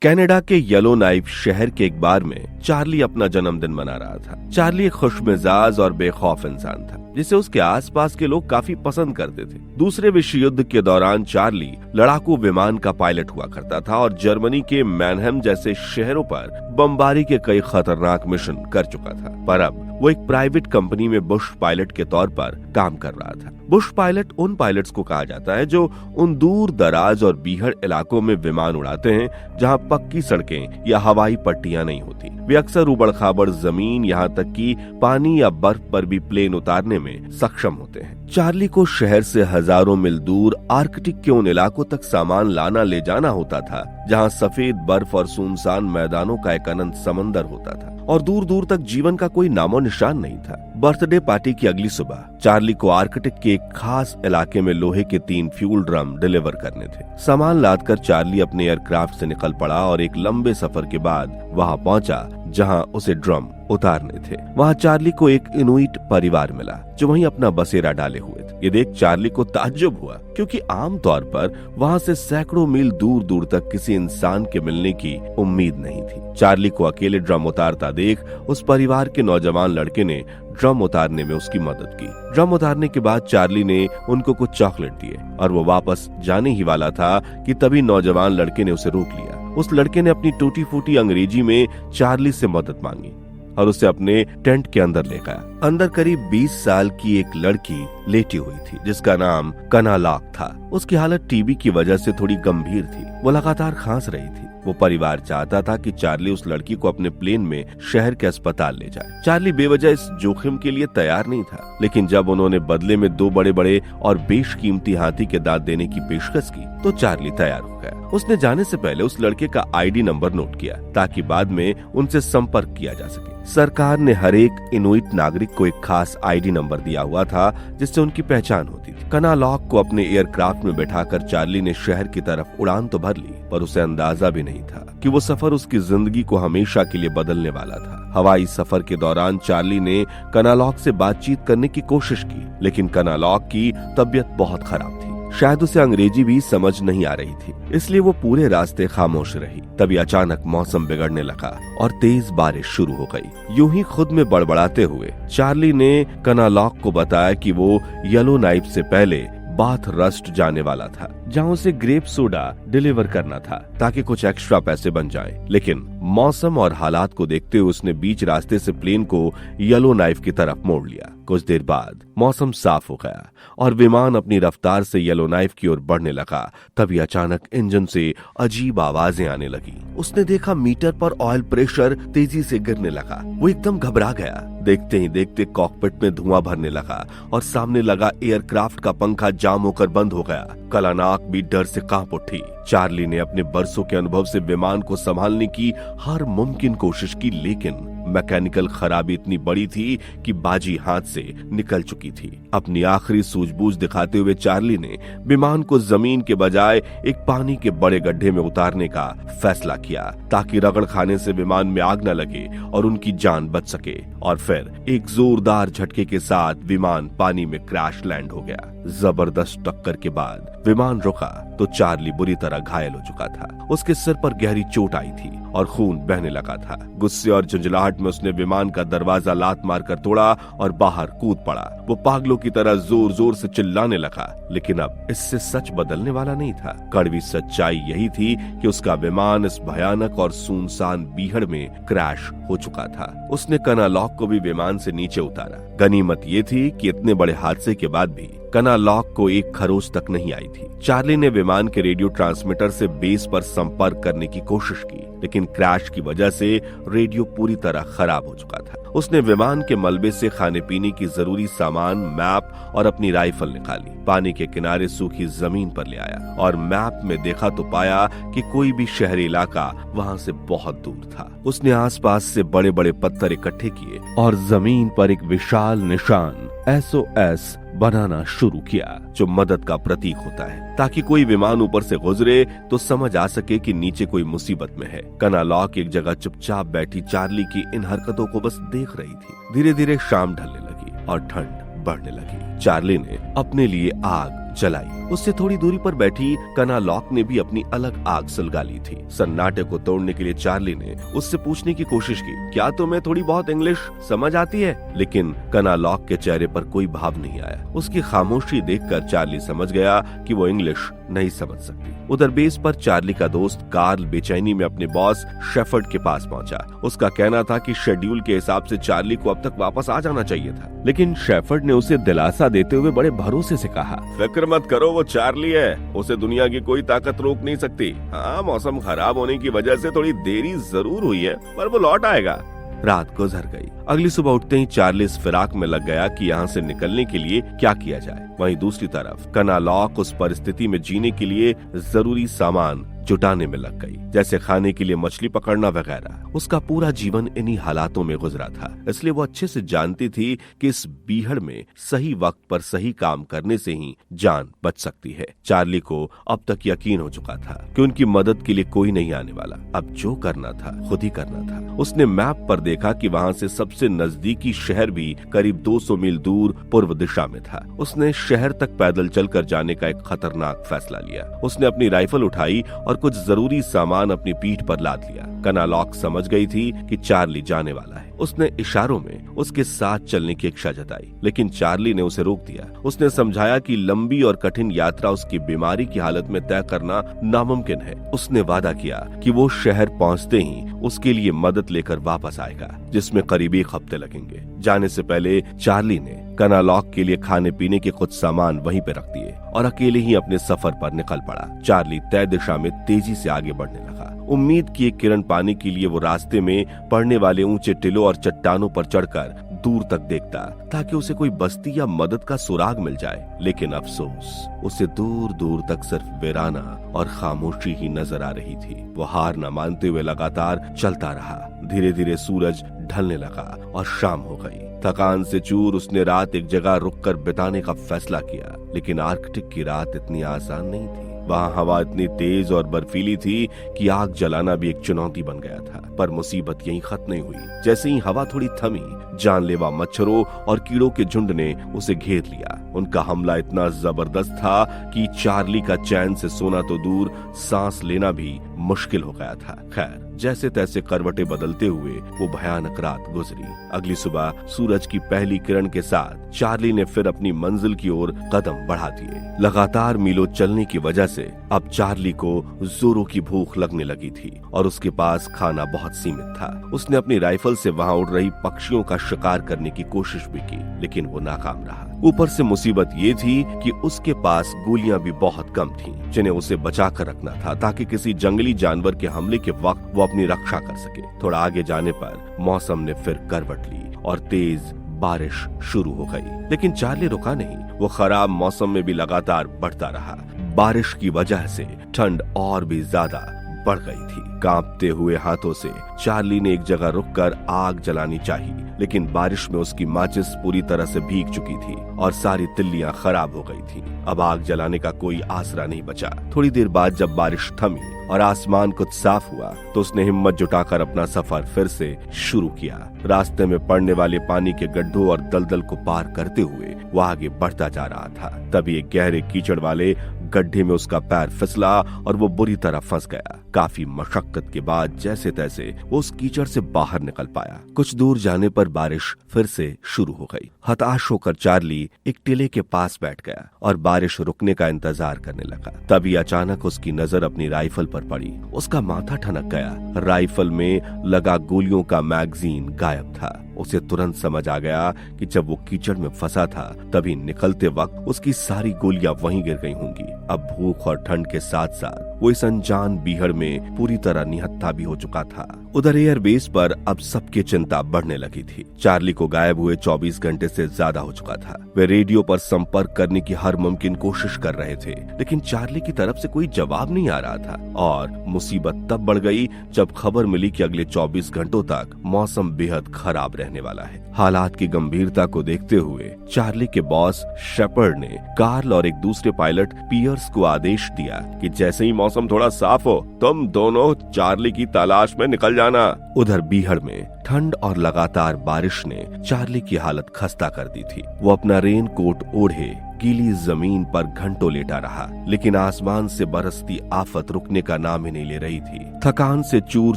Canada के येलोनाइफ शहर के एक बार में चार्ली अपना जन्मदिन मना रहा था। चार्ली एक खुशमिजाज और बेखौफ इंसान था जिसे उसके आसपास के लोग काफी पसंद करते थे। दूसरे विश्व युद्ध के दौरान चार्ली लड़ाकू विमान का पायलट हुआ करता था और जर्मनी के मैनहेम जैसे शहरों पर बमबारी के कई खतरनाक मिशन कर चुका था। पर अब वो एक प्राइवेट कंपनी में बुश पायलट के तौर पर काम कर रहा था। बुश पायलट उन पायलट्स को कहा जाता है जो उन दूर दराज और बीहड़ इलाकों में विमान उड़ाते हैं जहां पक्की सड़कें या हवाई पट्टियां नहीं होती। वे अक्सर उबड़ खाबड़ जमीन, यहाँ तक कि पानी या बर्फ पर भी प्लेन उतारने में सक्षम होते हैं। चार्ली को शहर से हजारों मील दूर आर्कटिक के उन इलाकों तक सामान लाना ले जाना होता था जहाँ सफेद बर्फ और सुनसान मैदानों का एक अनंत समंदर होता था और दूर दूर तक जीवन का कोई नामो निशान नहीं था। बर्थडे पार्टी की अगली सुबह चार्ली को आर्कटिक के एक खास इलाके में लोहे के 3 फ्यूल ड्रम डिलीवर करने थे। सामान लादकर चार्ली अपने एयरक्राफ्ट से निकल पड़ा और एक लंबे सफर के बाद वहां पहुंचा जहां उसे ड्रम उतारने थे। वहां चार्ली को एक इनुइट परिवार मिला जो वहीं अपना बसेरा डाले हुए थे। ये देख चार्ली को ताज्जुब हुआ क्योंकि आमतौर पर वहां से सैकड़ों मील दूर दूर तक किसी इंसान के मिलने की उम्मीद नहीं थी। चार्ली को अकेले ड्रम उतारता देख उस परिवार के नौजवान लड़के ने ड्रम उतारने में उसकी मदद की। ड्रम उतारने के बाद चार्ली ने उनको कुछ चॉकलेट दिए और वो वापस जाने ही वाला था कि तभी नौजवान लड़के ने उसे रोक लिया। उस लड़के ने अपनी टूटी फूटी अंग्रेजी में चार्ली से मदद मांगी और उसे अपने टेंट के अंदर ले गया। अंदर करीब 20 साल की एक लड़की लेटी हुई थी जिसका नाम कना लॉक था। उसकी हालत टीबी की वजह से थोड़ी गंभीर थी। वो लगातार खांस रही थी। वो परिवार चाहता था कि चार्ली उस लड़की को अपने प्लेन में शहर के अस्पताल ले जाए। चार्ली बेवजह इस जोखिम के लिए तैयार नहीं था, लेकिन जब उन्होंने बदले में 2 बड़े-बड़े और बेशकीमती हाथी के दांत देने की पेशकश की तो चार्ली तैयार हो गया। उसने जाने से पहले उस लड़के का आईडी नंबर नोट किया ताकि बाद में उनसे संपर्क किया जा सके। सरकार ने हर एक इनुइट नागरिक को एक खास आईडी नंबर दिया हुआ था जिससे उनकी पहचान होती थी। कना लॉक को अपने एयरक्राफ्ट में बैठाकर चार्ली ने शहर की तरफ उड़ान तो भर ली, पर उसे अंदाजा भी नहीं था कि वो सफर उसकी जिंदगी को हमेशा के लिए बदलने वाला था। हवाई सफर के दौरान चार्ली ने कना लॉक से बातचीत करने की कोशिश की, लेकिन कना लॉक की तबीयत बहुत खराब थी। शायद उसे अंग्रेजी भी समझ नहीं आ रही थी, इसलिए वो पूरे रास्ते खामोश रही। तभी अचानक मौसम बिगड़ने लगा और तेज बारिश शुरू हो गई। यूं ही खुद में बड़बड़ाते हुए चार्ली ने कना लॉक को बताया कि वो येलोनाइफ से पहले बाथ रस्ट जाने वाला था जहां उसे ग्रेप सोडा डिलीवर करना था ताकि कुछ एक्स्ट्रा पैसे बन जाएं। लेकिन मौसम और हालात को देखते हुए उसने बीच रास्ते से प्लेन को येलोनाइफ की तरफ मोड़ लिया। कुछ देर बाद मौसम साफ हो गया और विमान अपनी रफ्तार से येलोनाइफ की ओर बढ़ने लगा। तभी अचानक इंजन से अजीब आवाजें आने लगी। उसने देखा मीटर पर ऑयल प्रेशर तेजी से गिरने लगा। वो एकदम घबरा गया। देखते ही देखते कॉकपिट में धुआं भरने लगा और सामने लगा एयरक्राफ्ट का पंखा जाम होकर बंद हो गया। कलानाक भी डर से कांप उठी। चार्ली ने अपने बरसों के अनुभव से विमान को संभालने की हर मुमकिन कोशिश की, लेकिन मैकेनिकल खराबी इतनी बड़ी थी कि बाजी हाथ से निकल चुकी थी। अपनी आखिरी सूझबूझ दिखाते हुए चार्ली ने विमान को जमीन के बजाय एक पानी के बड़े गड्ढे में उतारने का फैसला किया ताकि रगड़ खाने से विमान में आग न लगे और उनकी जान बच सके। और फिर एक जोरदार झटके के साथ विमान पानी में क्रैश लैंड हो गया। जबरदस्त टक्कर के बाद विमान रुका तो चार्ली बुरी तरह घायल हो चुका था। उसके सिर पर गहरी चोट आई थी और खून बहने लगा था। गुस्से और झुंझलाहट में उसने विमान का दरवाजा लात मारकर तोड़ा और बाहर कूद पड़ा। वो पागलों की तरह जोर जोर से चिल्लाने लगा, लेकिन अब इससे सच बदलने वाला नहीं था। कड़वी सच्चाई यही थी कि उसका विमान इस भयानक और सुनसान बीहड़ में क्रैश हो चुका था। उसने कना लॉक को भी विमान से नीचे उतारा। गनीमत ये थी कि इतने बड़े हादसे के बाद भी कना लॉक को एक खरोच तक नहीं आई थी। चार्ली ने विमान के रेडियो ट्रांसमीटर से बेस पर संपर्क करने की कोशिश की, लेकिन क्रैश की वजह से रेडियो पूरी तरह खराब हो चुका था। उसने विमान के मलबे से खाने पीने की जरूरी सामान, मैप और अपनी राइफल निकाली। पानी के किनारे सूखी जमीन पर ले आया और मैप में देखा तो पाया कि कोई भी शहरी इलाका वहां से बहुत दूर था। उसने आसपास से बड़े बड़े पत्थर इकट्ठे किए और जमीन पर एक विशाल निशान SOS बनाना शुरू किया, जो मदद का प्रतीक होता है, ताकि कोई विमान ऊपर से गुजरे तो समझ आ सके कि नीचे कोई मुसीबत में है। कना लॉक एक जगह चुपचाप बैठी चार्ली की इन हरकतों को बस देख रही थी। धीरे धीरे शाम ढलने लगी और ठंड बढ़ने लगी। चार्ली ने अपने लिए आग जलाई। उससे थोड़ी दूरी पर बैठी कनालॉक ने भी अपनी अलग आग सुलगा ली थी। सन्नाटे को तोड़ने के लिए चार्ली ने उससे पूछने की कोशिश की, क्या तुम्हें थोड़ी बहुत इंग्लिश समझ आती है? लेकिन कनालॉक के चेहरे पर कोई भाव नहीं आया। उसकी खामोशी देखकर चार्ली समझ गया कि वो इंग्लिश नहीं समझ सकती। उधर बेस पर चार्ली का दोस्त कार्ल बेचैनी में अपने बॉस शेफर्ड के पास पहुंचा। उसका कहना था कि शेड्यूल के हिसाब से चार्ली को अब तक वापस आ जाना चाहिए था, लेकिन शेफर्ड ने उसे दिलासा देते हुए बड़े भरोसे से कहा, फिक्र मत करो, वो चार्ली है, उसे दुनिया की कोई ताकत रोक नहीं सकती। हाँ, मौसम खराब होने की वजह से थोड़ी देरी जरूर हुई है, पर वो लौट आएगा। रात गुजर गई। अगली सुबह उठते ही चार्ली इस फिराक में लग गया कि यहाँ से निकलने के लिए क्या किया जाए। वहीं दूसरी तरफ कनालॉक उस परिस्थिति में जीने के लिए जरूरी सामान जुटाने में लग गई, जैसे खाने के लिए मछली पकड़ना वगैरह। उसका पूरा जीवन इन्हीं हालातों में गुजरा था, इसलिए वो अच्छे से जानती थी कि इस बीहड़ में सही वक्त पर सही काम करने से ही जान बच सकती है। चार्ली को अब तक यकीन हो चुका था कि उनकी मदद के लिए कोई नहीं आने वाला। अब जो करना था खुद ही करना था। उसने मैप पर देखा कि वहाँ से सबसे नजदीकी शहर भी करीब 200 मील दूर पूर्व दिशा में था। उसने शहर तक पैदल चलकर जाने का एक खतरनाक फैसला लिया। उसने अपनी राइफल उठाई और कुछ जरूरी सामान अपनी पीठ पर लाद लिया। कनालॉक समझ गई थी कि चार्ली जाने वाला है। उसने इशारों में उसके साथ चलने की इच्छा जताई, लेकिन चार्ली ने उसे रोक दिया। उसने समझाया कि लंबी और कठिन यात्रा उसकी बीमारी की हालत में तय करना नामुमकिन है। उसने वादा किया कि वो शहर पहुंचते ही उसके लिए मदद लेकर वापस आएगा, जिसमें करीब 1 हफ्ते लगेंगे। जाने से पहले चार्ली ने कनालॉक के लिए खाने पीने के कुछ सामान वहीं पे रख दिए और अकेले ही अपने सफर पर निकल पड़ा। चार्ली तय दिशा में तेजी से आगे बढ़ने लगा। उम्मीद की एक किरण पाने के लिए वो रास्ते में पड़ने वाले ऊंचे टिलों और चट्टानों पर चढ़कर दूर तक देखता, ताकि उसे कोई बस्ती या मदद का सुराग मिल जाए। लेकिन अफसोस, उसे दूर दूर तक सिर्फ वीराना और खामोशी ही नजर आ रही थी। वो हार न मानते हुए लगातार चलता रहा। धीरे धीरे सूरज ढलने लगा और शाम हो गई। थकान से चूर उसने रात एक जगह रुककर बिताने का फैसला किया, लेकिन आर्कटिक की रात इतनी आसान नहीं थी। वहाँ हवा इतनी तेज और बर्फीली थी कि आग जलाना भी एक चुनौती बन गया था। पर मुसीबत यहीं खत्म नहीं हुई। जैसे ही हवा थोड़ी थमी, जानलेवा मच्छरों और कीड़ों के झुंड ने उसे घेर लिया। उनका हमला इतना जबरदस्त था कि चार्ली का चैन से सोना तो दूर, सांस लेना भी मुश्किल हो गया था। खैर, जैसे तैसे करवटें बदलते हुए वो भयानक रात गुजरी। अगली सुबह सूरज की पहली किरण के साथ चार्ली ने फिर अपनी मंजिल की ओर कदम बढ़ा दिए। लगातार मीलों चलने की वजह से अब चार्ली को जोरों की भूख लगने लगी थी और उसके पास खाना बहुत सीमित था। उसने अपनी राइफल से वहां उड़ रही पक्षियों का शिकार करने की कोशिश भी की, लेकिन वो नाकाम रहा। ऊपर से मुसीबत ये थी कि उसके पास गोलियां भी बहुत कम थीं, जिन्हें उसे बचा कर रखना था, ताकि किसी जंगली जानवर के हमले के वक्त वो अपनी रक्षा कर सके। थोड़ा आगे जाने पर मौसम ने फिर करवट ली और तेज बारिश शुरू हो गई। लेकिन चार्ली रुका नहीं। वो खराब मौसम में भी लगातार बढ़ता रहा। बारिश की वजह से ठंड और भी ज्यादा बढ़ गई थी। कांपते हुए हाथों से चार्ली ने एक जगह रुककर आग जलानी चाहिए, लेकिन बारिश में उसकी माचिस पूरी तरह से भीग चुकी थी और सारी तिल्लियां खराब हो गई थी। अब आग जलाने का कोई आसरा नहीं बचा। थोड़ी देर बाद जब बारिश थमी और आसमान कुछ साफ हुआ, तो उसने हिम्मत जुटाकर अपना सफर फिर से शुरू किया। रास्ते में पड़ने वाले पानी के गड्ढों और दलदल को पार करते हुए वो आगे बढ़ता जा रहा था। तभी एक गहरे कीचड़ वाले गड्ढे में उसका पैर फिसला और वो बुरी तरह फंस गया। काफी मशक्कत के बाद जैसे तैसे वो उस कीचड़ से बाहर निकल पाया। कुछ दूर जाने पर बारिश फिर से शुरू हो गई। हताश होकर चार्ली एक टिले के पास बैठ गया और बारिश रुकने का इंतजार करने लगा। तभी अचानक उसकी नजर अपनी राइफल पर पड़ी। उसका माथा ठनक गया। राइफल में लगा गोलियों का मैगजीन गायब था। उसे तुरंत समझ आ गया कि जब वो कीचड़ में फंसा था, तभी निकलते वक्त उसकी सारी गोलियां वहीं गिर गई होंगी। अब भूख और ठंड के साथ साथ वो इस अनजान बीहड़ में पूरी तरह निहत्था भी हो चुका था। उधर एयरबेस पर अब सबकी चिंता बढ़ने लगी थी। चार्ली को गायब हुए 24 घंटे से ज्यादा हो चुका था। वे रेडियो पर संपर्क करने की हर मुमकिन कोशिश कर रहे थे, लेकिन चार्ली की तरफ से कोई जवाब नहीं आ रहा था। और मुसीबत तब बढ़ गई जब खबर मिली कि अगले 24 घंटों तक मौसम बेहद खराब रहने वाला है। हालात की गंभीरता को देखते हुए चार्ली के बॉस शेपर्ड ने कार्ल और एक दूसरे पायलट पियर्स को आदेश दिया कि जैसे ही मौसम थोड़ा साफ हो, तुम दोनों चार्ली की तलाश में निकल जाना। उधर बीहड़ में ठंड और लगातार बारिश ने चार्ली की हालत खस्ता कर दी थी। वो अपना रेन कोट ओढ़े गीली जमीन पर घंटों लेटा रहा, लेकिन आसमान से बरसती आफत रुकने का नाम ही नहीं ले रही थी। थकान से चूर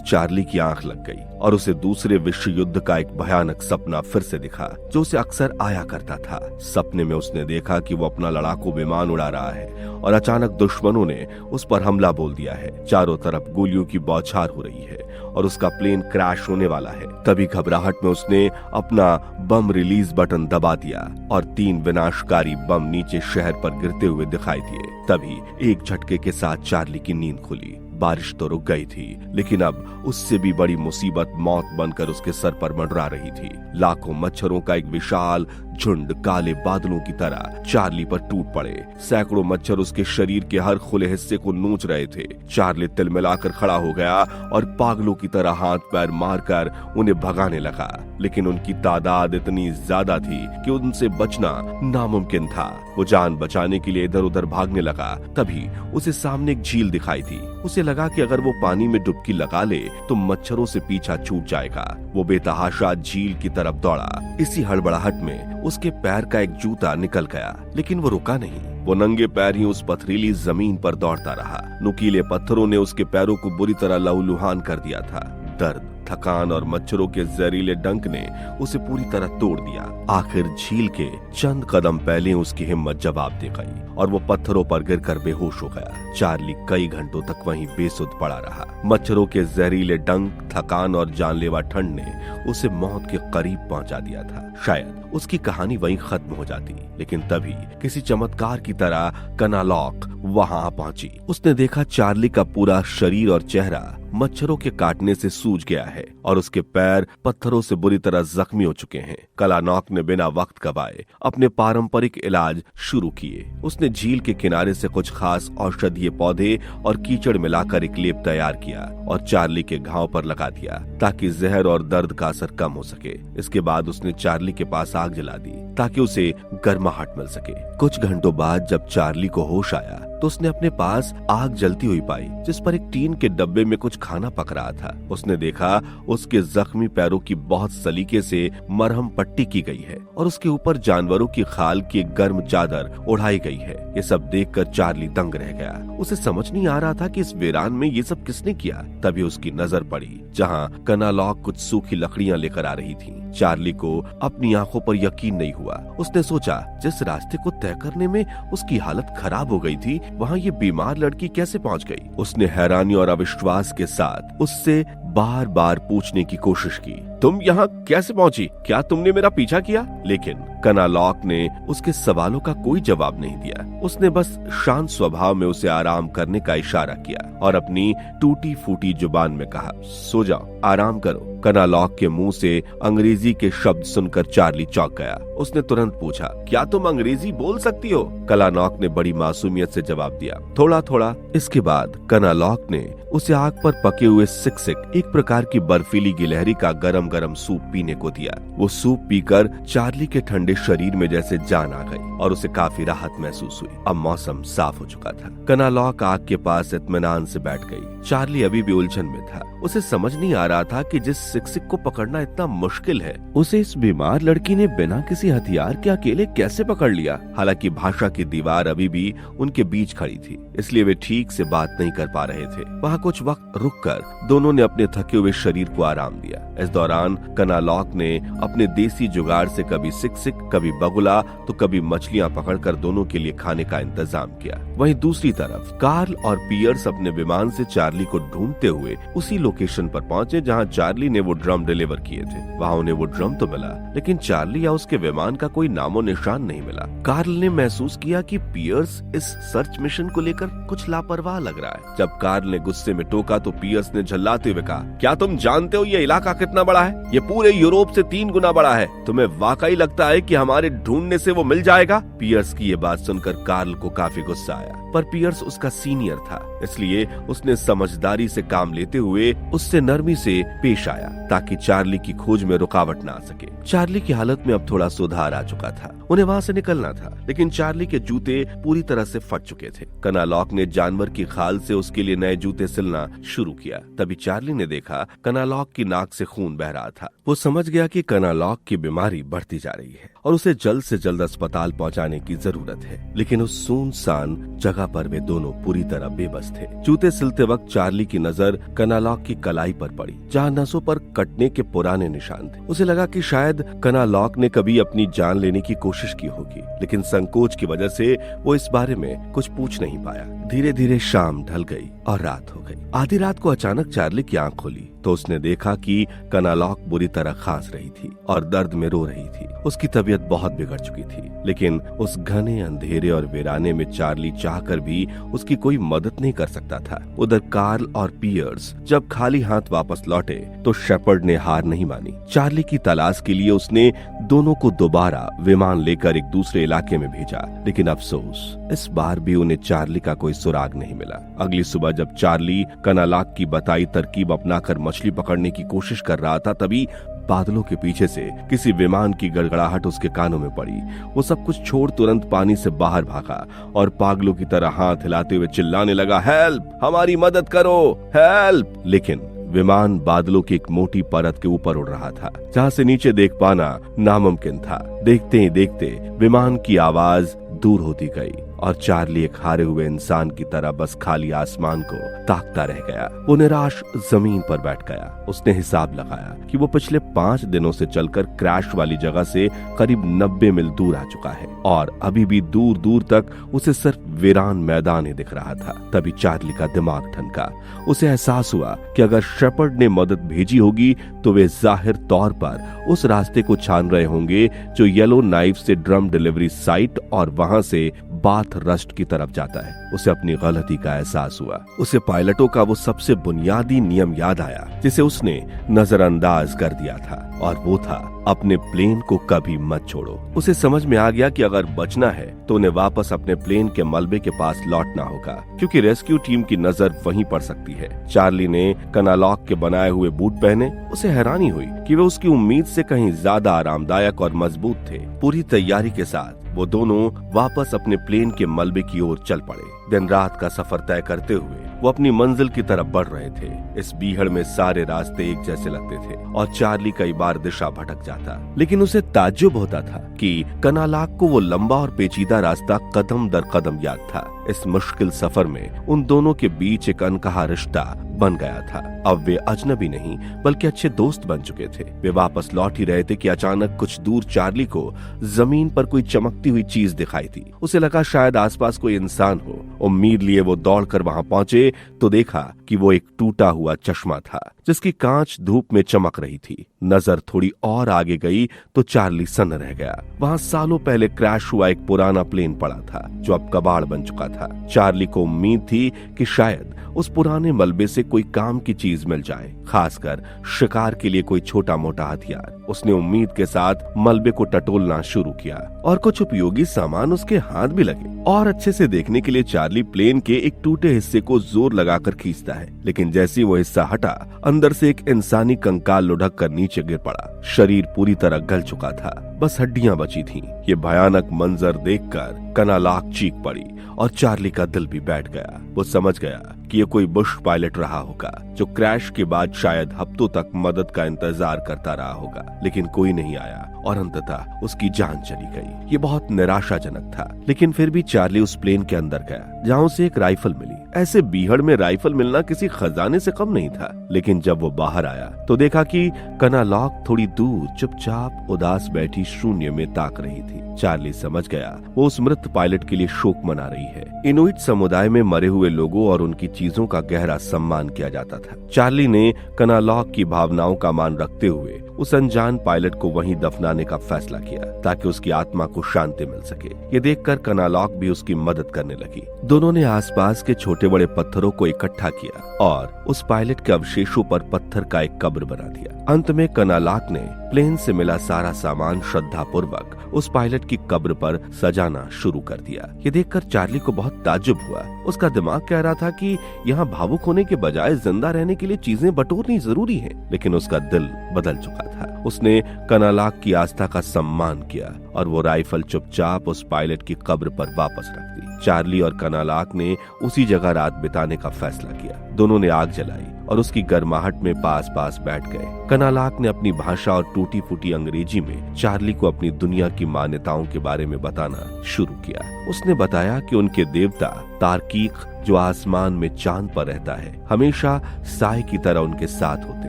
चार्ली की आंख लग गई और उसे दूसरे विश्व युद्ध का एक भयानक सपना फिर से दिखा, जो उसे अक्सर आया करता था। सपने में उसने देखा कि वो अपना लड़ाकू विमान उड़ा रहा है और अचानक दुश्मनों ने उस पर हमला बोल दिया है। चारों तरफ गोलियों की बौछार हो रही है और उसका प्लेन क्रैश होने वाला है। तभी घबराहट में उसने अपना बम रिलीज बटन दबा दिया और 3 विनाशकारी बम नीचे शहर पर गिरते हुए दिखाई दिए। तभी एक झटके के साथ चार्ली की नींद खुली। बारिश तो रुक गई थी, लेकिन अब उससे भी बड़ी मुसीबत मौत बनकर उसके सर पर मंडरा रही थी। लाखों मच्छरों का एक विशाल झुंड काले बादलों की तरह चार्ली पर टूट पड़े। सैकड़ों मच्छर उसके शरीर के हर खुले हिस्से को नोच रहे थे। चार्ली तिलमिलाकर खड़ा हो गया और पागलों की तरह हाथ पैर मारकर उन्हें भगाने लगा, लेकिन उनकी तादाद इतनी ज्यादा थी कि उनसे बचना नामुमकिन था। वो जान बचाने के लिए इधर उधर भागने लगा। तभी उसे सामने एक झील दिखाई थी। उसे लगा कि अगर वो पानी में डुबकी लगा ले तो मच्छरों से पीछा छूट जाएगा। वो बेतहाशा झील की तरफ दौड़ा। इसी हड़बड़ाहट में उसके पैर का एक जूता निकल गया, लेकिन वो रुका नहीं। वो नंगे पैर ही उस पथरीली जमीन पर दौड़ता रहा। नुकीले पत्थरों ने उसके पैरों को बुरी तरह लहूलुहान कर दिया था। दर्द, थकान और मच्छरों के जहरीले डंक ने उसे पूरी तरह तोड़ दिया। आखिर झील के चंद कदम पहले उसकी हिम्मत जवाब दे गई और वो पत्थरों पर गिरकर बेहोश हो गया। चार्ली कई घंटों तक वहीं बेसुध पड़ा रहा। मच्छरों के जहरीले डंक, थकान और जानलेवा ठंड ने उसे मौत के करीब पहुंचा दिया था। शायद उसकी कहानी वहीं खत्म हो जाती, लेकिन तभी किसी चमत्कार की तरह कनालॉक वहां आ पहुंची। उसने देखा चार्ली का पूरा शरीर और चेहरा मच्छरों के काटने से सूज गया है और उसके पैर पत्थरों से बुरी तरह जख्मी हो चुके हैं। कलानॉक ने बिना वक्त गवाए अपने पारंपरिक इलाज शुरू किए। उसने झील के किनारे से कुछ खास औषधीय पौधे और कीचड़ मिलाकर एक लेप तैयार किया और चार्ली के घाव पर लगा दिया, ताकि जहर और दर्द का असर कम हो सके। इसके बाद उसने चार्ली के पास आग जला दी ताकि उसे गर्माहट मिल सके। कुछ घंटों बाद जब चार्ली को होश आया तो उसने अपने पास आग जलती हुई पाई, जिस पर एक टीन के डब्बे में कुछ खाना पक रहा था। उसने देखा उसके जख्मी पैरों की बहुत सलीके से मरहम पट्टी की गई है और उसके ऊपर जानवरों की खाल की एक गर्म चादर उड़ाई गई है। ये सब देखकर चार्ली दंग रह गया। उसे समझ नहीं आ रहा था कि इस वीरान में ये सब किसने किया। तभी उसकी नजर पड़ी जहाँ कनालॉक कुछ सूखी लकड़ियां लेकर आ रही थी। चार्ली को अपनी आंखों पर यकीन नहीं हुआ। उसने सोचा, जिस रास्ते को तय करने में उसकी हालत खराब हो गई थी, वहाँ ये बीमार लड़की कैसे पहुँच गई? उसने हैरानी और अविश्वास के साथ उससे बार बार पूछने की कोशिश की, तुम यहाँ कैसे पहुँची? क्या तुमने मेरा पीछा किया? लेकिन कनालॉक ने उसके सवालों का कोई जवाब नहीं दिया। उसने बस शांत स्वभाव में उसे आराम करने का इशारा किया और अपनी टूटी फूटी जुबान में कहा, सो जाओ, आराम करो। कनालॉक के मुंह से अंग्रेजी के शब्द सुनकर चार्ली चौंक गया। उसने तुरंत पूछा, क्या तुम अंग्रेजी बोल सकती हो? कनालॉक ने बड़ी मासूमियत से जवाब दिया, थोड़ा थोड़ा। इसके बाद कनालॉक ने उसे आग पर पके हुए सिकसिक, एक प्रकार की बर्फीली गिलहरी का गरम गरम सूप पीने को दिया। वो सूप पीकर चार्ली के ठंडे शरीर में जैसे जान आ गई और उसे काफी राहत महसूस हुई। अब मौसम साफ हो चुका था। कनालॉक आग के पास इत्मीनान से बैठ गई। चार्ली अभी भी उलझन में था। उसे समझ नहीं आ रहा था कि जिस सिकसिक को पकड़ना इतना मुश्किल है, उसे इस बीमार लड़की ने बिना किसी हथियार के अकेले कैसे पकड़ लिया। हालांकि भाषा की दीवार अभी भी उनके बीच खड़ी थी, इसलिए वे ठीक से बात नहीं कर पा रहे थे। वहाँ कुछ वक्त रुककर दोनों ने अपने थके हुए शरीर को आराम दिया। इस दौरान कनालॉक ने अपने देसी जुगाड़ से कभी सिकसिक, कभी बगुला तो कभी मछलियाँ पकड़कर दोनों के लिए खाने का इंतजाम किया। वहीं दूसरी तरफ कार्ल और पियर्स अपने विमान से चार्ली को ढूंढते हुए उसी लोकेशन पर पहुंचे जहां चार्ली ने वो ड्रम डिलीवर किए थे। वहां उन्हें वो ड्रम तो मिला, लेकिन चार्ली या उसके विमान का कोई नामो निशान नहीं मिला। कार्ल ने महसूस किया कि पियर्स इस सर्च मिशन को लेकर कुछ लापरवाह लग रहा है। जब कार्ल ने गुस्से में टोका तो पियर्स ने झल्लाते हुए कहा, क्या तुम जानते हो ये इलाका कितना बड़ा है? ये पूरे यूरोप से 3 गुना बड़ा है। तुम्हें वाकई लगता है कि हमारे ढूंढने से वो मिल जाएगा? पियर्स की ये बात सुनकर कार्ल को काफी गुस्सा आया, पर पियर्स उसका सीनियर था, इसलिए उसने समझदारी से काम लेते हुए उससे नरमी से पेश आया ताकि चार्ली की खोज में रुकावट न आ सके। चार्ली की हालत में अब थोड़ा सुधार आ चुका था। उन्हें वहाँ से निकलना था, लेकिन चार्ली के जूते पूरी तरह से फट चुके थे। कनालॉक ने जानवर की खाल से उसके लिए नए जूते सिलना शुरू किया। तभी चार्ली ने देखा कनालॉक की नाक से खून बह रहा था। वो समझ गया कि कनालॉक की बीमारी बढ़ती जा रही है और उसे जल्द से जल्द अस्पताल पहुंचाने की जरूरत है। लेकिन उस सुनसान जगह पर वे दोनों पूरी तरह बेबस थे। जूते सिलते वक्त चार्ली की नजर कनालॉक की कलाई पर पड़ी, जहां नसों पर कटने के पुराने निशान थे। उसे लगा कि शायद कनालॉक ने कभी अपनी जान लेने की कोशिश की होगी, लेकिन संकोच की वजह से वो इस बारे में कुछ पूछ नहीं पाया। धीरे धीरे शाम ढल गई और रात हो गई। आधी रात को अचानक चार्ली की आंख खुली तो उसने देखा कि कनालॉक बुरी तरह खांस रही थी और दर्द में रो रही थी। उसकी तबीयत बहुत बिगड़ चुकी थी, लेकिन उस घने अंधेरे और वीराने में चार्ली चाहकर भी उसकी कोई मदद नहीं कर सकता था। उधर कार्ल और पियर्स जब खाली हाथ वापस लौटे तो शेपर्ड ने हार नहीं मानी। चार्ली की तलाश के लिए उसने दोनों को दोबारा विमान लेकर एक दूसरे इलाके में भेजा, लेकिन अफसोस इस बार भी उन्हें चार्ली का कोई सुराग नहीं मिला। अगली सुबह जब चार्ली कनालॉक की बताई तरकीब अपनाकर मछली पकड़ने की कोशिश कर रहा था, तभी बादलों के पीछे से किसी विमान की गड़गड़ाहट उसके कानों में पड़ी। वो सब कुछ छोड़ तुरंत पानी से बाहर भागा और पागलों की तरह हाथ हिलाते हुए चिल्लाने लगा, हेल्प, हमारी मदद करो, हेल्प। लेकिन विमान बादलों की एक मोटी परत के ऊपर उड़ रहा था, जहां से नीचे देख पाना नामुमकिन था। देखते ही देखते विमान की आवाज दूर होती गई और चार्ली एक हारे हुए इंसान की तरह बस खाली आसमान को ताकता रह गया। वो निराश जमीन पर बैठ गया। उसने हिसाब लगाया कि वो पिछले 5 दिनों से चलकर क्रैश वाली जगह से करीब 90 मील दूर आ चुका है और अभी भी दूर दूर तक उसे सिर्फ वीरान मैदान ही दिख रहा था। तभी चार्ली का दिमाग ठनका। उसे एहसास हुआ कि अगर शेपर्ड ने मदद भेजी होगी तो वे जाहिर तौर पर उस रास्ते को छान रहे होंगे जो येलो नाइफ से ड्रम डिलीवरी साइट और वहां से बाथ रस्ट की तरफ जाता है। उसे अपनी गलती का एहसास हुआ। उसे पायलटों का वो सबसे बुनियादी नियम याद आया जिसे उसने नजरअंदाज कर दिया था, और वो था अपने प्लेन को कभी मत छोड़ो। उसे समझ में आ गया कि अगर बचना है तो उन्हें वापस अपने प्लेन के मलबे के पास लौटना होगा, क्योंकि रेस्क्यू टीम की नजर वहीं पड़ सकती है। चार्ली ने कनालॉक के बनाए हुए बूट पहने। उसे हैरानी हुई कि वे उसकी उम्मीद से कहीं ज्यादा आरामदायक और मजबूत थे। पूरी तैयारी के साथ वो दोनों वापस अपने प्लेन के मलबे की ओर चल पड़े। दिन रात का सफर तय करते हुए वो अपनी मंजिल की तरफ बढ़ रहे थे। इस बीहड़ में सारे रास्ते एक जैसे लगते थे और चार्ली कई बार दिशा भटक जाता, लेकिन उसे ताज्जुब होता था कि कनालॉक को वो लंबा और पेचीदा रास्ता कदम दर कदम याद था। इस मुश्किल सफर में उन दोनों के बीच एक अनकहा रिश्ता बन गया था। अब वे अजनबी नहीं बल्कि अच्छे दोस्त बन चुके थे। वे वापस लौट ही रहे थे कि अचानक कुछ दूर चार्ली को जमीन पर कोई चमकती हुई चीज दिखाई थी। उसे लगा शायद आसपास कोई इंसान हो। उम्मीद लिए वो दौड़कर वहां पहुंचे तो देखा कि वो एक टूटा हुआ चश्मा था जिसकी कांच धूप में चमक रही थी। नजर थोड़ी और आगे गई तो चार्ली सन्न रह गया। वहां सालों पहले क्रैश हुआ एक पुराना प्लेन पड़ा था जो अब कबाड़ बन चुका था। चार्ली को उम्मीद थी कि शायद उस पुराने मलबे से कोई काम की चीज मिल जाए, खासकर शिकार के लिए कोई छोटा मोटा हथियार। उसने उम्मीद के साथ मलबे को टटोलना शुरू किया और कुछ उपयोगी सामान उसके हाथ भी लगे। और अच्छे से देखने के लिए चार्ली प्लेन के एक टूटे हिस्से को जोर लगाकर खींचता है, लेकिन जैसे वो हिस्सा हटा अंदर से एक इंसानी कंकाल लुढ़क कर नीचे गिर पड़ा। शरीर पूरी तरह गल चुका था, बस हड्डियां बची थीं। ये भयानक मंजर देखकर कनालॉक चीख पड़ी और चार्ली का दिल भी बैठ गया। वो समझ गया कि ये कोई बुश पायलट रहा होगा जो क्रैश के बाद शायद हफ्तों तक मदद का इंतजार करता रहा होगा, लेकिन कोई नहीं आया और अंततः उसकी जान चली गई। ये बहुत निराशाजनक था, लेकिन फिर भी चार्ली उस प्लेन के अंदर गया जहां उसे एक राइफल मिली। ऐसे बीहड़ में राइफल मिलना किसी खजाने से कम नहीं था, लेकिन जब वो बाहर आया तो देखा कि कनालॉक थोड़ी दूर चुपचाप उदास बैठी शून्य में ताक रही थी। चार्ली समझ गया वो उस मृत पायलट के लिए शोक मना रही है। इनुइट समुदाय में मरे हुए लोगों और उनकी चीजों का गहरा सम्मान किया जाता था। चार्ली ने कनालॉक की भावनाओं का मान रखते हुए उस अनजान पायलट को वहीं दफनाने का फैसला किया ताकि उसकी आत्मा को शांति मिल सके। ये देखकर कनालॉक भी उसकी मदद करने लगी। दोनों ने आसपास के छोटे बड़े पत्थरों को इकट्ठा किया और उस पायलट के अवशेषों पर पत्थर का एक कब्र बना दिया। अंत में कनालॉक ने प्लेन से मिला सारा सामान श्रद्धापूर्वक उस पायलट की कब्र पर सजाना शुरू कर दिया। ये देखकर चार्ली को बहुत ताज्जुब हुआ। उसका दिमाग कह रहा था कि यहाँ भावुक होने के बजाय जिंदा रहने के लिए चीजें बटोरनी जरूरी है, लेकिन उसका दिल बदल चुका था। उसने कनालॉक की आस्था का सम्मान किया और वो राइफल चुपचाप उस पायलट की कब्र पर वापस रख दी। चार्ली और कनालॉक ने उसी जगह रात बिताने का फैसला किया। दोनों ने आग जलाई और उसकी गर्माहट में पास पास बैठ गए। कनालाक ने अपनी भाषा और टूटी फूटी अंग्रेजी में चार्ली को अपनी दुनिया की मान्यताओं के बारे में बताना शुरू किया। उसने बताया कि उनके देवता तार्कीक, जो आसमान में चांद पर रहता है, हमेशा साए की तरह उनके साथ होते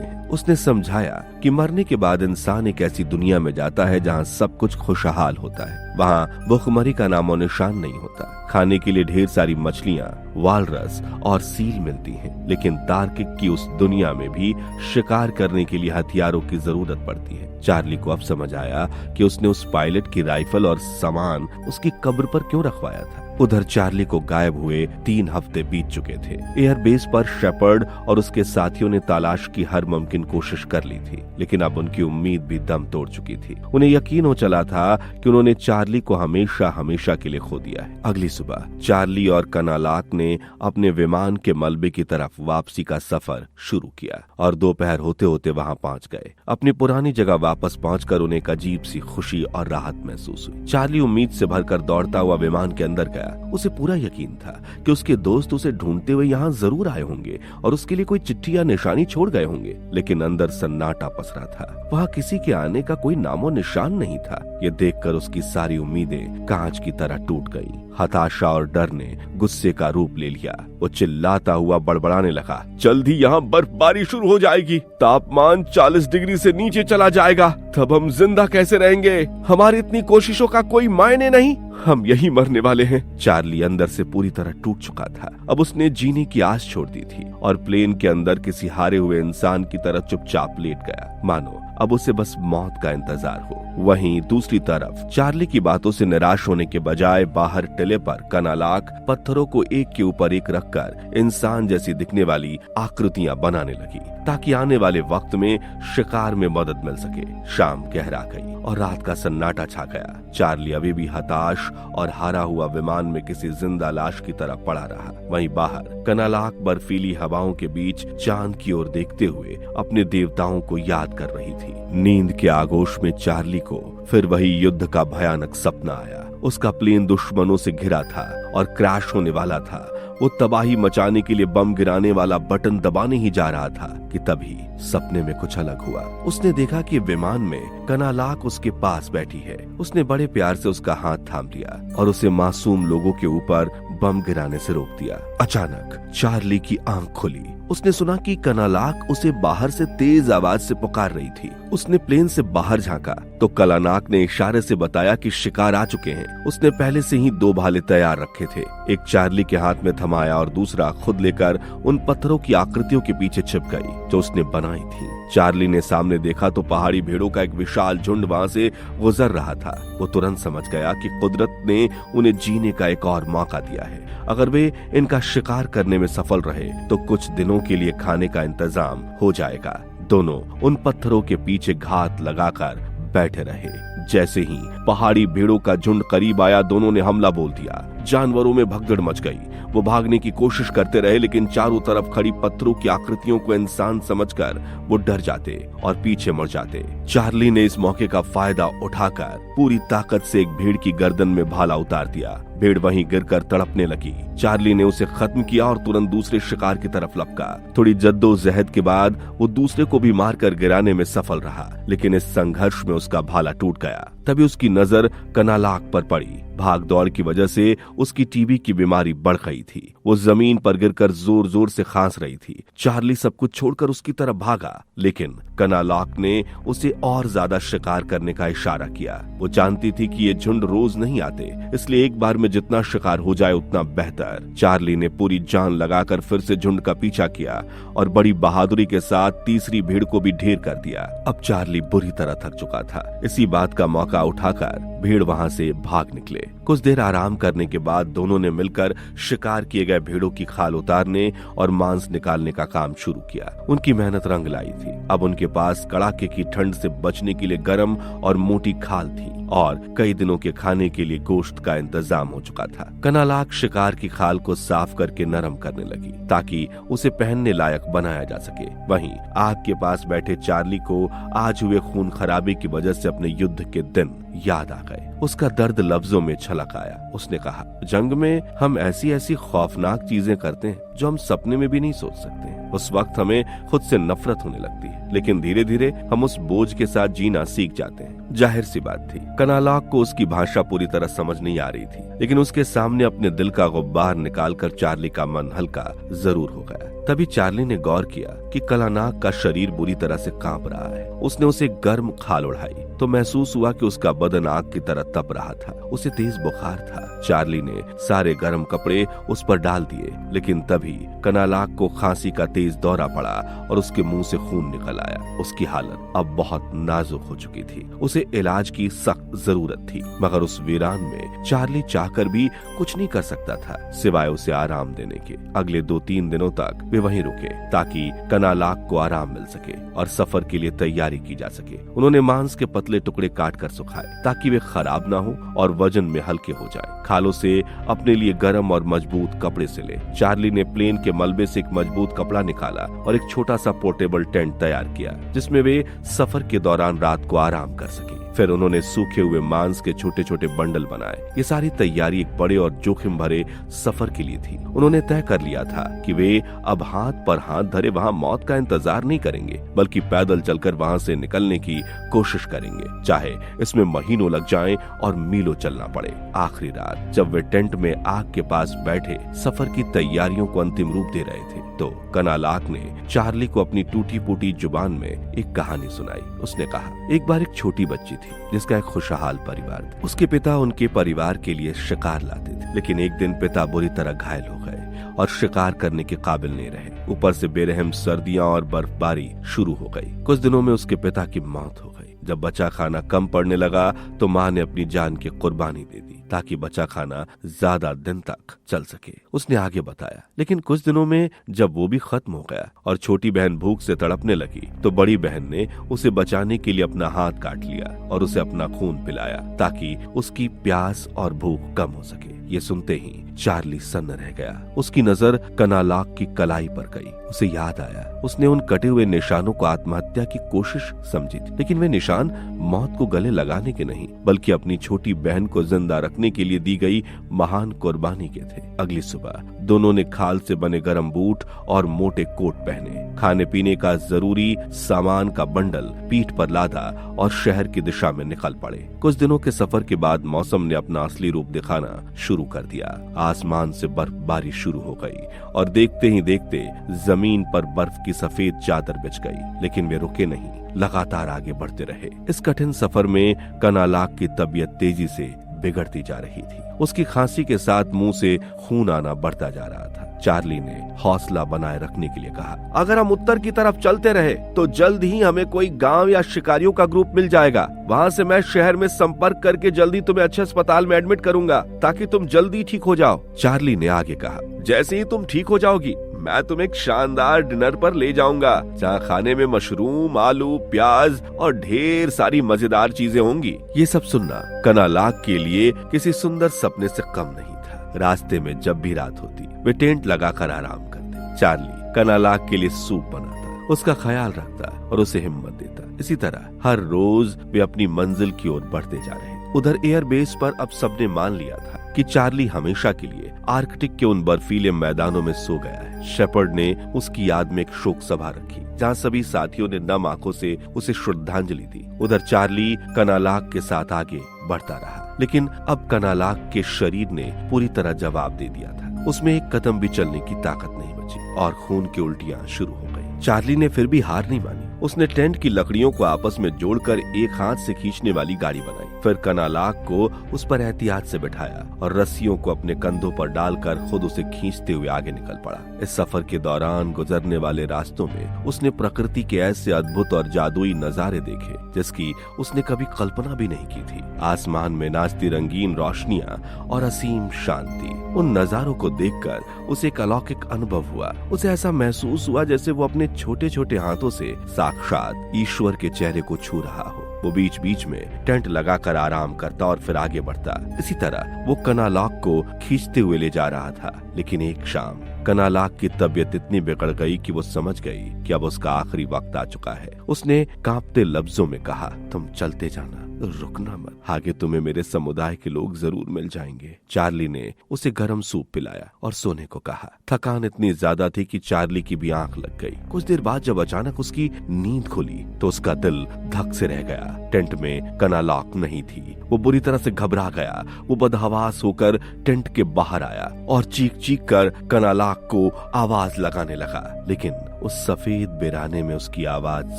हैं। उसने समझाया कि मरने के बाद इंसान एक ऐसी दुनिया में जाता है जहाँ सब कुछ खुशहाल होता है। वहाँ भूखमरी का नामो निशान नहीं होता। खाने के लिए ढेर सारी मछलियाँ, वालरस और सील मिलती हैं, लेकिन तार्किक की उस दुनिया में भी शिकार करने के लिए हथियारों की जरूरत पड़ती है। चार्ली को अब समझ आया कि उसने उस पायलट की राइफल और सामान उसकी कब्र पर क्यों रखवाया था। उधर चार्ली को गायब हुए 3 हफ्ते बीत चुके थे। एयरबेस पर शेपर्ड और उसके साथियों ने तलाश की हर मुमकिन कोशिश कर ली थी, लेकिन अब उनकी उम्मीद भी दम तोड़ चुकी थी। उन्हें यकीन हो चला था कि उन्होंने चार्ली को हमेशा हमेशा के लिए खो दिया है। अगली सुबह चार्ली और कनालाक ने अपने विमान के मलबे की तरफ वापसी का सफर शुरू किया और दोपहर होते होते वहां पहुंच गए। अपनी पुरानी जगह वापस पहुंचकर उन्हें एक अजीब सी खुशी और राहत महसूस हुई। चार्ली उम्मीद से भरकर दौड़ता हुआ विमान के अंदर गया। उसे पूरा यकीन था कि उसके दोस्त उसे ढूंढते हुए यहाँ जरूर आए होंगे और उसके लिए कोई चिट्ठी या निशानी छोड़ गए होंगे, लेकिन अंदर सन्नाटा पसरा था। वहाँ किसी के आने का कोई नामो निशान नहीं था। ये देखकर उसकी सारी उम्मीदें कांच की तरह टूट गईं। हताशा और डर ने गुस्से का रूप ले लिया। वो चिल्लाता हुआ बड़बड़ाने लगा, जल्दी यहाँ बर्फबारी शुरू हो जाएगी, तापमान 40 डिग्री से नीचे चला जाएगा, तब हम जिंदा कैसे रहेंगे? हमारी इतनी कोशिशों का कोई मायने नहीं, हम यही मरने वाले हैं। चार्ली अंदर से पूरी तरह टूट चुका था। अब उसने जीने की आस छोड़ दी थी और प्लेन के अंदर किसी हारे हुए इंसान की तरह चुपचाप लेट गया, मानो अब उसे बस मौत का इंतजार हो। वहीं दूसरी तरफ चार्ली की बातों से निराश होने के बजाय बाहर टिले पर कनालाक पत्थरों को एक के ऊपर एक रखकर इंसान जैसी दिखने वाली आकृतियां बनाने लगी, ताकि आने वाले वक्त में शिकार में मदद मिल सके। शाम गहरा गई और रात का सन्नाटा छा गया। चार्ली अभी भी हताश और हारा हुआ विमान में किसी जिंदा लाश की तरह पड़ा रहा। वहीं बाहर कनालाक बर्फीली हवाओं के बीच चांद की ओर देखते हुए अपने देवताओं को याद कर रही थी। नींद के आगोश में चार्ली को फिर वही युद्ध का भयानक सपना आया। उसका प्लेन दुश्मनों से घिरा था और क्रैश होने वाला था। वो तबाही मचाने के लिए बम गिराने वाला बटन दबाने ही जा रहा था कि तभी सपने में कुछ अलग हुआ। उसने देखा कि विमान में कनालाक उसके पास बैठी है। उसने बड़े प्यार से उसका हाथ थाम लिया और उसे मासूम लोगों के ऊपर बम गिराने से रोक दिया। अचानक चार्ली की आंख खुली। उसने सुना कि कनालाक उसे बाहर से तेज आवाज से पुकार रही थी। उसने प्लेन से बाहर झांका तो कनालाक ने इशारे से बताया कि शिकार आ चुके हैं। उसने पहले से ही 2 भाले तैयार रखे थे, एक चार्ली के हाथ में थमाया और दूसरा खुद लेकर उन पत्थरों की आकृतियों के पीछे छिप गई जो उसने बनाई थी। चार्ली ने सामने देखा तो पहाड़ी भेड़ों का एक विशाल झुंड वहां से गुजर रहा था। वो तुरंत समझ गया कि कुदरत ने उन्हें जीने का एक और मौका दिया है। अगर वे इनका शिकार करने में सफल रहे तो कुछ दिनों के लिए खाने का इंतजाम हो जाएगा। दोनों उन पत्थरों के पीछे घात लगाकर बैठे रहे। जैसे ही पहाड़ी भेड़ों का झुंड करीब आया, दोनों ने हमला बोल दिया। जानवरों में भगदड़ मच गई। वो भागने की कोशिश करते रहे, लेकिन चारों तरफ खड़ी पत्थरों की आकृतियों को इंसान समझकर वो डर जाते और पीछे मुड़ जाते। चार्ली ने इस मौके का फायदा उठाकर पूरी ताकत से एक भेड़ की गर्दन में भाला उतार दिया। भेड़ वहीं गिरकर तड़पने लगी। चार्ली ने उसे खत्म किया और तुरंत दूसरे शिकार की तरफ लपका। थोड़ी जद्दोजहद के बाद वो दूसरे को भी मारकर गिराने में सफल रहा, लेकिन इस संघर्ष में उसका भाला टूट गया। तभी उसकी नजर कनालाक पर पड़ी। भाग दौड़ की वजह से उसकी टीबी की बीमारी बढ़ गई थी। वो जमीन पर गिरकर जोर जोर से खांस रही थी। चार्ली सब कुछ छोड़कर उसकी तरफ भागा, लेकिन कनालाक ने उसे और ज्यादा शिकार करने का इशारा किया। वो जानती थी कि ये झुंड रोज नहीं आते, इसलिए एक बार में जितना शिकार हो जाए उतना बेहतर। चार्ली ने पूरी जान लगाकर फिर से झुंड का पीछा किया और बड़ी बहादुरी के साथ तीसरी भीड़ को भी ढेर कर दिया। अब चार्ली बुरी तरह थक चुका था। इसी बात का मौका उठाकर भीड़ वहां से भाग निकले। कुछ देर आराम करने के बाद दोनों ने मिलकर शिकार किए गए भेड़ों की खाल उतारने और मांस निकालने का काम शुरू किया। उनकी मेहनत रंग लाई थी। अब उनके पास कड़ाके की ठंड से बचने के लिए गर्म और मोटी खाल थी और कई दिनों के खाने के लिए गोश्त का इंतजाम हो चुका था। कनालाक शिकार की खाल को साफ करके नरम करने लगी ताकि उसे पहनने लायक बनाया जा सके। वहीं आग के पास बैठे चार्ली को आज हुए खून खराबे की वजह से अपने युद्ध के दिन याद आ गए। उसका दर्द लफ्जों में छलक आया। उसने कहा, जंग में हम ऐसी ऐसी खौफनाक चीजें करते हैं जो हम सपने में भी नहीं सोच सकते। उस वक्त हमें खुद से नफरत होने लगती है, लेकिन धीरे धीरे हम उस बोझ के साथ जीना सीख जाते हैं। जाहिर सी बात थी, कनालाक को उसकी भाषा पूरी तरह समझ नहीं आ रही थी, लेकिन उसके सामने अपने दिल का गुब्बार निकालकर चार्ली का मन हल्का जरूर हो गया। तभी चार्ली ने गौर किया कि कनालाक का शरीर बुरी तरह से कांप रहा है। उसने उसे गर्म खाल उड़ाई तो महसूस हुआ कि उसका बदन आग की तरह तप रहा था। उसे तेज बुखार था। चार्ली ने सारे गर्म कपड़े उस पर डाल दिए, लेकिन तभी कनालाक को खांसी का तेज दौरा पड़ा और उसके मुंह से खून निकल आया। उसकी हालत अब बहुत नाजुक हो चुकी थी। उसे इलाज की सख्त जरूरत थी, मगर उस वीरान में चार्ली चाहकर भी कुछ नहीं कर सकता था सिवाय उसे आराम देने के। अगले 2-3 दिनों तक वे वहीं रुके ताकि कनालाक को आराम मिल सके और सफर के लिए तैयारी की जा सके। उन्होंने मांस के पतले टुकड़े काट कर सुखाए ताकि वे खराब ना हो और वजन में हल्के हो जाएं। खालों से अपने लिए गर्म और मजबूत कपड़े सिले। चार्ली ने प्लेन के मलबे से एक मजबूत कपड़ा निकाला और एक छोटा सा पोर्टेबल टेंट तैयार किया जिसमें वे सफर के दौरान रात को आराम कर सके। फिर उन्होंने सूखे हुए मांस के छोटे छोटे बंडल बनाए। ये सारी तैयारी एक बड़े और जोखिम भरे सफर के लिए थी। उन्होंने तय कर लिया था कि वे अब हाथ पर हाथ धरे वहां मौत का इंतजार नहीं करेंगे, बल्कि पैदल चलकर वहां से निकलने की कोशिश करेंगे, चाहे इसमें महीनों लग जाएं और मीलों चलना पड़े। आखिरी रात जब वे टेंट में आग के पास बैठे सफर की तैयारियों को अंतिम रूप दे रहे थे, तो कनालाक ने चार्ली को अपनी टूटी फूटी जुबान में एक कहानी सुनाई। उसने कहा, एक बार एक छोटी बच्ची थी जिसका एक खुशहाल परिवार था। उसके पिता उनके परिवार के लिए शिकार लाते थे, लेकिन एक दिन पिता बुरी तरह घायल हो गए और शिकार करने के काबिल नहीं रहे। ऊपर से बेरहम सर्दियां और बर्फबारी शुरू हो गई। कुछ दिनों में उसके पिता की मौत हो गई। जब बचा खाना कम पड़ने लगा तो माँ ने अपनी जान की कुर्बानी दे दी ताकि बचा खाना ज्यादा दिन तक चल सके। उसने आगे बताया, लेकिन कुछ दिनों में जब वो भी खत्म हो गया और छोटी बहन भूख से तड़पने लगी तो बड़ी बहन ने उसे बचाने के लिए अपना हाथ काट लिया और उसे अपना खून पिलाया ताकि उसकी प्यास और भूख कम हो सके। ये सुनते ही चार्ली सन्न रह गया। उसकी नजर कनालाक की कलाई पर गई। उसे याद आया उसने उन कटे हुए निशानों को आत्महत्या की कोशिश समझी थी, लेकिन वे निशान मौत को गले लगाने के नहीं बल्कि अपनी छोटी बहन को जिंदा रखने के लिए दी गई महान कुर्बानी के थे। अगली सुबह दोनों ने खाल से बने गर्म बूट और मोटे कोट पहने, खाने पीने का जरूरी सामान का बंडल पीठ पर लादा और शहर की दिशा में निकल पड़े। कुछ दिनों के सफर के बाद मौसम ने अपना असली रूप दिखाना शुरू कर दिया। आसमान से बर्फबारी शुरू हो गई और देखते ही देखते जमीन पर बर्फ की सफेद चादर बिछ गई, लेकिन वे रुके नहीं, लगातार आगे बढ़ते रहे। इस कठिन सफर में कनालाक की तबीयत तेजी से बिगड़ती जा रही थी। उसकी खांसी के साथ मुंह से खून आना बढ़ता जा रहा था। चार्ली ने हौसला बनाए रखने के लिए कहा, अगर हम उत्तर की तरफ चलते रहे तो जल्द ही हमें कोई गांव या शिकारियों का ग्रुप मिल जाएगा। वहां से मैं शहर में संपर्क करके जल्दी तुम्हें अच्छे अस्पताल में एडमिट करूंगा ताकि तुम जल्दी ठीक हो जाओ। चार्ली ने आगे कहा, जैसे ही तुम ठीक हो जाओगी मैं तुम्हें एक शानदार डिनर पर ले जाऊंगा जहाँ खाने में मशरूम, आलू, प्याज और ढेर सारी मजेदार चीजें होंगी। ये सब सुनना कनालाक के लिए किसी सुंदर सपने से कम नहीं था। रास्ते में जब भी रात होती वे टेंट लगाकर आराम करते। चार्ली कनालाक के लिए सूप बनाता, उसका ख्याल रखता और उसे हिम्मत देता। इसी तरह हर रोज वे अपनी मंजिल की ओर बढ़ते जा रहे। उधर एयरबेस पर अब सबने मान लिया था कि चार्ली हमेशा के लिए आर्कटिक के उन बर्फीले मैदानों में सो गया है। शेपर्ड ने उसकी याद में एक शोक सभा रखी जहाँ सभी साथियों ने नम आंखों से उसे श्रद्धांजलि दी। उधर चार्ली कनालाक के साथ आगे बढ़ता रहा, लेकिन अब कनालाक के शरीर ने पूरी तरह जवाब दे दिया था। उसमें एक कदम भी चलने की ताकत नहीं बची और खून की उल्टियां शुरू हो गई। चार्ली ने फिर भी हार नहीं मानी। उसने टेंट की लकड़ियों को आपस में जोड़कर एक हाथ से खींचने वाली गाड़ी बनाई। फिर कनालाक को उस पर एहतियात से बिठाया और रस्सियों को अपने कंधों पर डालकर खुद उसे खींचते हुए आगे निकल पड़ा। इस सफर के दौरान गुजरने वाले रास्तों में उसने प्रकृति के ऐसे अद्भुत और जादुई नजारे देखे जिसकी उसने कभी कल्पना भी नहीं की थी। आसमान में नाचती रंगीन रोशनियां और असीम शांति। उन नजारों को देखकर उसे एक अलौकिक अनुभव हुआ। उसे ऐसा महसूस हुआ जैसे वो अपने छोटे छोटे हाथों से साक्षात ईश्वर के चेहरे को छू रहा हो। वो बीच बीच में टेंट लगाकर आराम करता और फिर आगे बढ़ता। इसी तरह वो कनालाक को खींचते हुए ले जा रहा था। लेकिन एक शाम कनालाक की तबीयत इतनी बिगड़ गई कि वो समझ गई कि अब उसका आखिरी वक्त आ चुका है। उसने कांपते लफ्जों में कहा, तुम चलते जाना, रुकना मत, आगे तुम्हें मेरे समुदाय के लोग जरूर मिल जाएंगे। चार्ली ने उसे गर्म सूप पिलाया और सोने को कहा। थकान इतनी ज्यादा थी कि चार्ली की भी आंख लग गई। कुछ देर बाद जब अचानक उसकी नींद खुली तो उसका दिल धक से रह गया। टेंट में कनालॉक नहीं थी। वो बुरी तरह से घबरा गया। वो बदहवास होकर टेंट के बाहर आया और चीख चीख कर कनालॉक को आवाज लगाने लगा, लेकिन उस सफेद बिराने में उसकी आवाज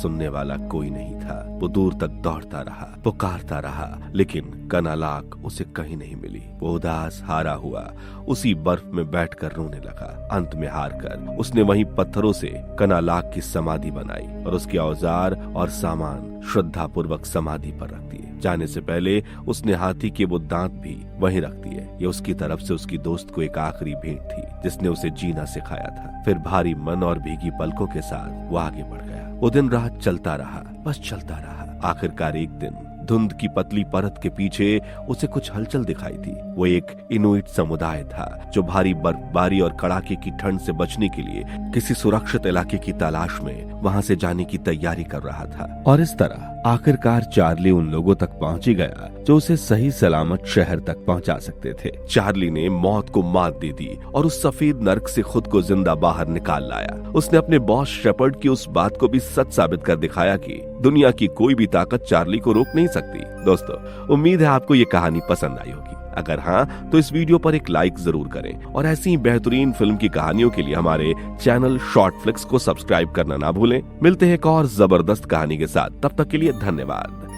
सुनने वाला कोई नहीं था। वो दूर तक दौड़ता रहा, पुकारता रहा, लेकिन कनालॉक उसे कहीं नहीं मिली। वो उदास हारा हुआ उसी बर्फ में बैठकर रोने लगा। अंत में हार कर उसने वहीं पत्थरों से कनालॉक की समाधि बनाई और उसके औजार और सामान श्रद्धा पूर्वक समाधि पर रख दिए। जाने से पहले उसने हाथी के वो दांत भी वहीं रख दिए। ये उसकी तरफ से उसकी दोस्त को एक आखिरी भेंट थी जिसने उसे जीना सिखाया था। फिर भारी मन और भीगी पलकों के साथ वो आगे बढ़ गया। वो दिन रात चलता रहा, बस चलता रहा। आखिरकार एक दिन धुंध की पतली परत के पीछे उसे कुछ हलचल दिखाई थी। वो एक इनुइट समुदाय था जो भारी बर्फबारी और कड़ाके की ठंड से बचने के लिए किसी सुरक्षित इलाके की तलाश में वहां से जाने की तैयारी कर रहा था। और इस तरह आखिरकार चार्ली उन लोगों तक पहुंच ही गया जो उसे सही सलामत शहर तक पहुंचा सकते थे। चार्ली ने मौत को मात दे दी और उस सफेद नर्क से खुद को जिंदा बाहर निकाल लाया। उसने अपने बॉस शेपर्ड की उस बात को भी सच साबित कर दिखाया कि दुनिया की कोई भी ताकत चार्ली को रोक नहीं सकती। दोस्तों, उम्मीद है आपको ये कहानी पसंद आई होगी। अगर हाँ तो इस वीडियो पर एक लाइक जरूर करें और ऐसी ही बेहतरीन फिल्म की कहानियों के लिए हमारे चैनल शॉर्ट फ्लिक्स को सब्सक्राइब करना ना भूलें। मिलते हैं एक और जबरदस्त कहानी के साथ, तब तक के लिए धन्यवाद।